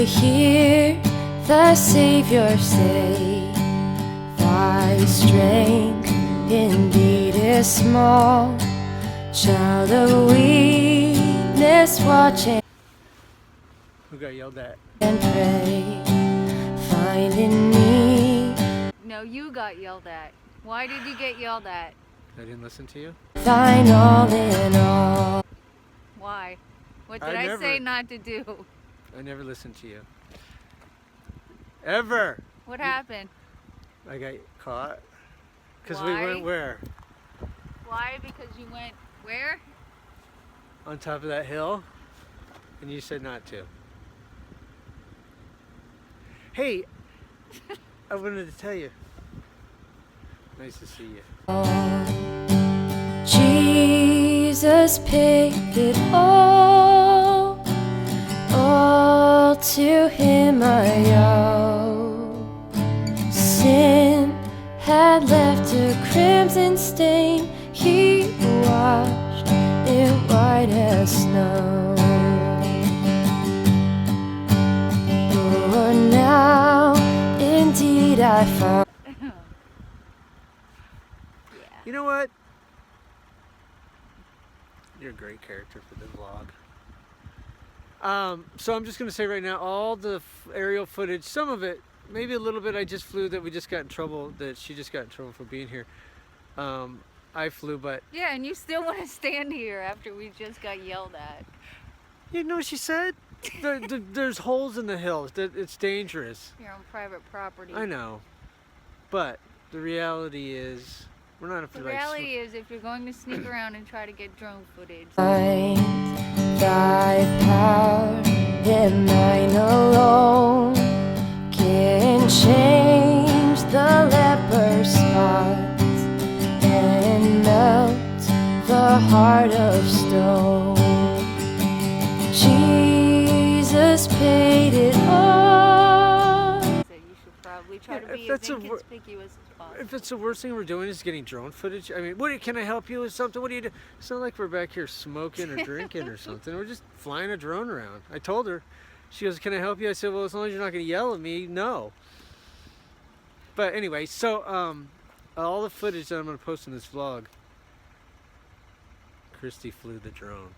you hear the Savior say, thy strength indeed is small, child of weakness, watch Who got yelled at? and pray, find in me. No, you got yelled at. Why did you get yelled at? I didn't listen to you? Thine all in all. Why? What did I say not to do? I never listened to you. Ever! What happened? I got caught. Because we Why? went where? Why? Because you went where? On top of that hill? And you said not to. Hey! I wanted to tell you. Nice to see you. Jesus paid it all to him I owe. Sin had left a crimson stain, he washed it white as snow. For now indeed I found. You know what? You're a great character for the vlog. So I'm just going to say right now, all the aerial footage, some of it, maybe a little bit I just flew that we just got in trouble, that she just got in trouble for being here. I flew, but... Yeah, and you still want to stand here after we just got yelled at. You know what she said? There's holes in the hills. It's dangerous. You're on private property. I know. But the reality is, we're not... The reality is, if you're going to sneak around and try to get drone footage... Find thy power in thine alone can change the leper's spots and melt the heart of stone. Jesus paid it all. So you should probably try to be as inconspicuous as possible. If it's the worst thing we're doing is getting drone footage, I mean, can I help you with something? What do you do? It's not like we're back here smoking or drinking or something. We're just flying a drone around. I told her. She goes, can I help you? I said, well, as long as you're not going to yell at me, no. But anyway, so all the footage that I'm going to post in this vlog, Christie flew the drone.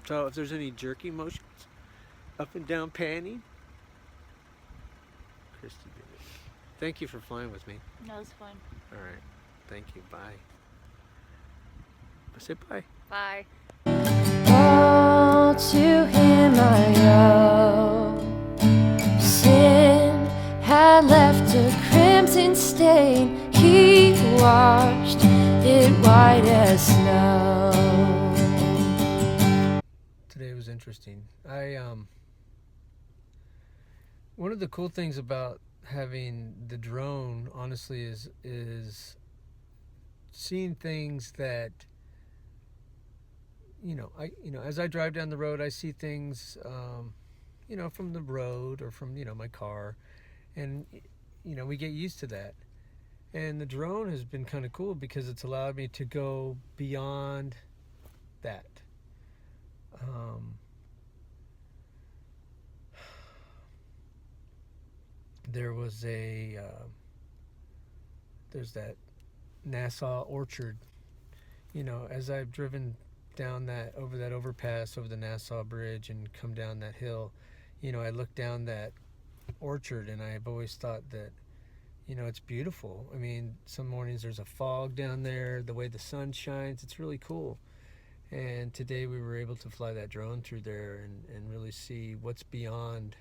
So if there's any jerky motions, up and down panning, Christie did it. Thank you for flying with me. No, it's fun. All right. Thank you. Bye. I said bye. Bye. All to him I owe. Sin had left a crimson stain, he washed it white as snow. Today was interesting. One of the cool things about having the drone, honestly, is seeing things that, as I drive down the road, I see things, from the road or from, my car, and, we get used to that. And the drone has been kind of cool because it's allowed me to go beyond that. There was there's that Nassau orchard, as I've driven down over that overpass, over the Nassau Bridge and come down that hill, I look down that orchard and I've always thought that, it's beautiful. I mean, some mornings there's a fog down there, the way the sun shines, it's really cool. And today we were able to fly that drone through there and really see what's beyond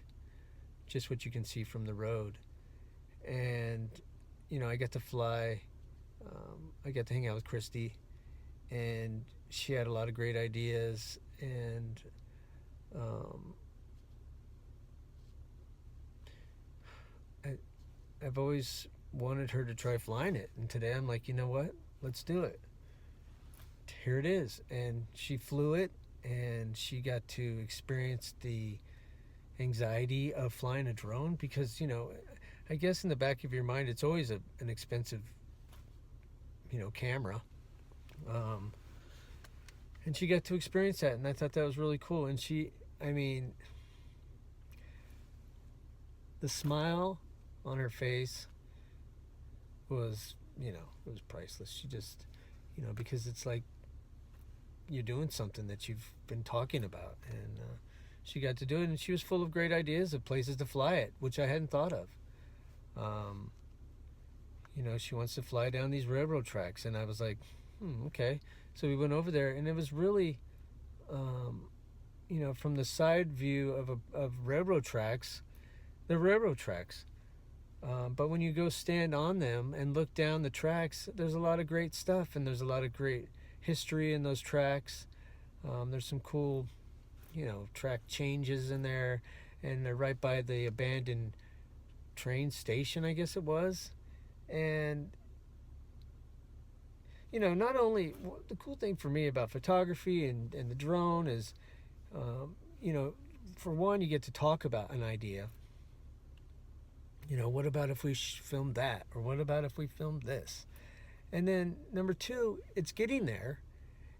just what you can see from the road. And, I got to fly, I got to hang out with Christie, and she had a lot of great ideas, and I've always wanted her to try flying it. And today I'm like, you know what? Let's do it. Here it is. And she flew it, and she got to experience the anxiety of flying a drone because, I guess in the back of your mind, it's always an expensive, camera. And she got to experience that, and I thought that was really cool. And the smile on her face was, it was priceless. She just, because it's like you're doing something that you've been talking about, and she got to do it, and she was full of great ideas of places to fly it, which I hadn't thought of. She wants to fly down these railroad tracks, and I was like, okay. So we went over there, and it was really, from the side view of railroad tracks, they're railroad tracks. But when you go stand on them and look down the tracks, there's a lot of great stuff, and there's a lot of great history in those tracks. There's some cool, track changes in there, and they're right by the abandoned train station, I guess it was. And, not only, the cool thing for me about photography and the drone is, for one, you get to talk about an idea. What about if we filmed that? Or what about if we filmed this? And then number two, it's getting there.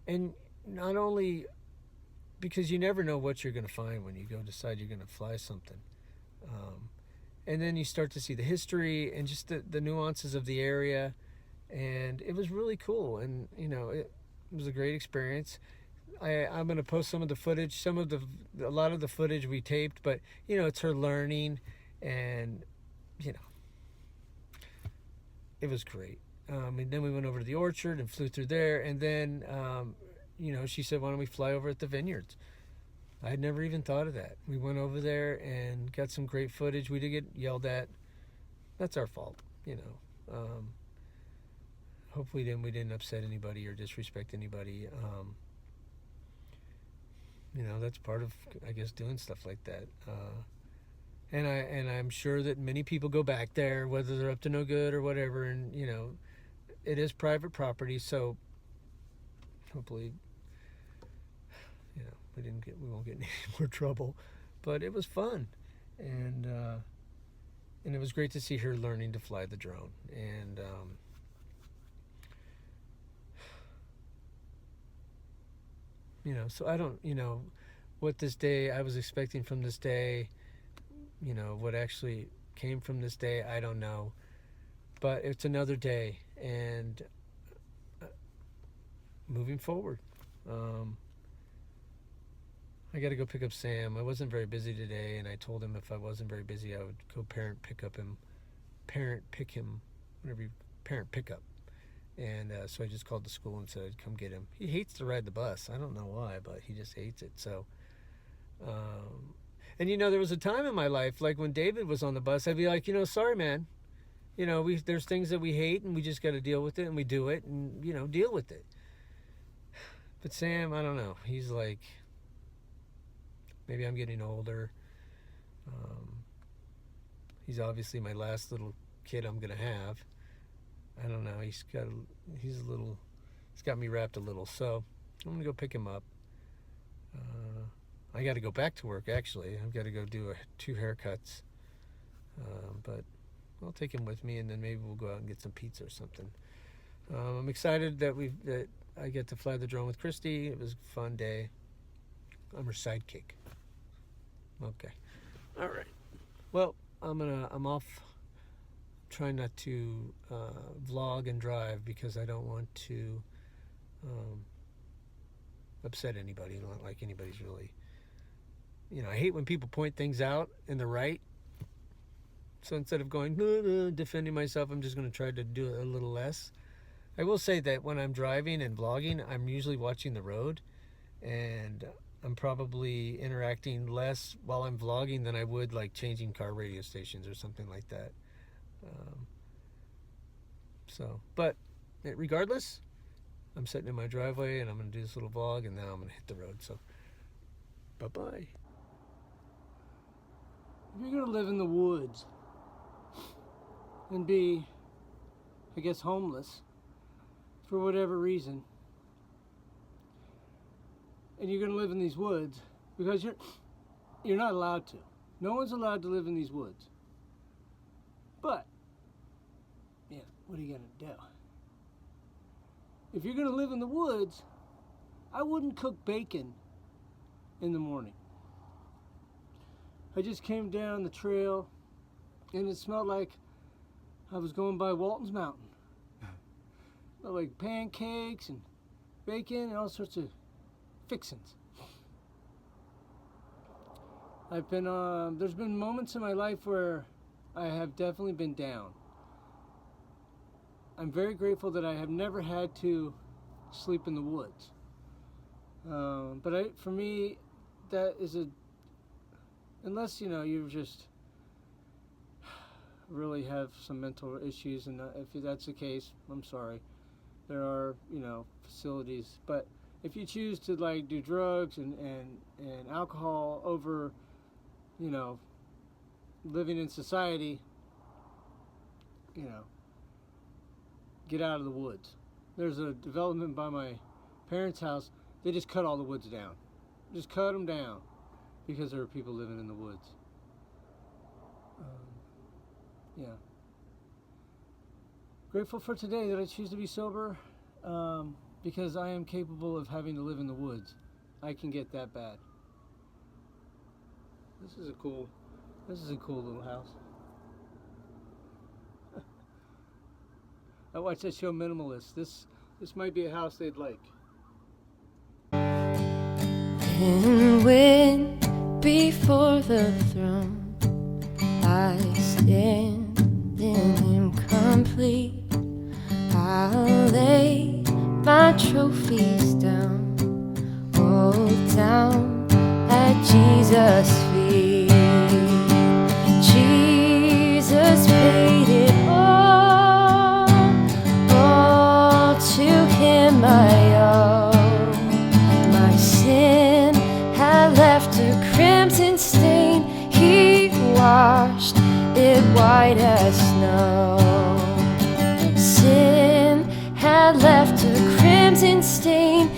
And not only because you never know what you're going to find when you go decide you're going to fly something. And then you start to see the history and just the nuances of the area. And it was really cool. And, it was a great experience. I'm going to post some of the footage, a lot of the footage we taped, but, it's her learning, and, it was great. And then we went over to the orchard and flew through there. And then, she said, why don't we fly over at the vineyards? I had never even thought of that. We went over there and got some great footage. We did get yelled at. That's our fault, hopefully then we didn't upset anybody or disrespect anybody. That's part of, I guess, doing stuff like that. And I'm sure that many people go back there, whether they're up to no good or whatever. And it is private property, so hopefully, we won't get in any more trouble. But it was fun, and it was great to see her learning to fly the drone. And so I don't, what this day I was expecting from this day. What actually came from this day, I don't know. But it's another day, and moving forward. I got to go pick up Sam. I wasn't very busy today, and I told him if I wasn't very busy, I would go parent pick him, parent pickup. And so I just called the school and said I'd come get him. He hates to ride the bus. I don't know why, but he just hates it. So, and there was a time in my life, like when David was on the bus, I'd be like, sorry, man. There's things that we hate, and we just got to deal with it, and we do it, and deal with it. But Sam, I don't know. He's like, maybe I'm getting older. He's obviously my last little kid I'm gonna have. I don't know. He's got me wrapped a little. So I'm gonna go pick him up. I got to go back to work, actually. I've got to go do 2 haircuts. But I'll take him with me, and then maybe we'll go out and get some pizza or something. I'm excited that I get to fly the drone with Christie. It was a fun day. I'm her sidekick. Okay. All right. Well, I'm off. Trying not to vlog and drive because I don't want to upset anybody. I don't like anybody's really. I hate when people point things out and they're right. So instead of going defending myself, I'm just going to try to do it a little less. I will say that when I'm driving and vlogging, I'm usually watching the road, and I'm probably interacting less while I'm vlogging than I would like changing car radio stations or something like that. But regardless, I'm sitting in my driveway and I'm going to do this little vlog, and now I'm going to hit the road. So, bye-bye. If you're going to live in the woods and be, I guess, homeless for whatever reason, and you're going to live in these woods because you're not allowed to. No one's allowed to live in these woods. But, what are you going to do? If you're going to live in the woods, I wouldn't cook bacon in the morning. I just came down the trail and it smelled like I was going by Walton's Mountain. It smelled like pancakes and bacon and all sorts of fixins. There's been moments in my life where I have definitely been down. I'm very grateful that I have never had to sleep in the woods. But for me, that is unless, you just really have some mental issues, and if that's the case, I'm sorry. There are, facilities, but if you choose to do drugs and alcohol over, living in society, get out of the woods. There's a development by my parents' house. They just cut all the woods down. Just cut them down because there are people living in the woods. Grateful for today that I choose to be sober, because I am capable of having to live in the woods. I can get that bad. This is a cool little house. I watched that show Minimalist. This might be a house they'd like. And when before the throne I stand in Him complete, I'll lay my trophies down, all down at Jesus' feet. Jesus paid it all to Him I owe. My sin had left a crimson stain, He washed it white as snow. Sin had left a crimson stain,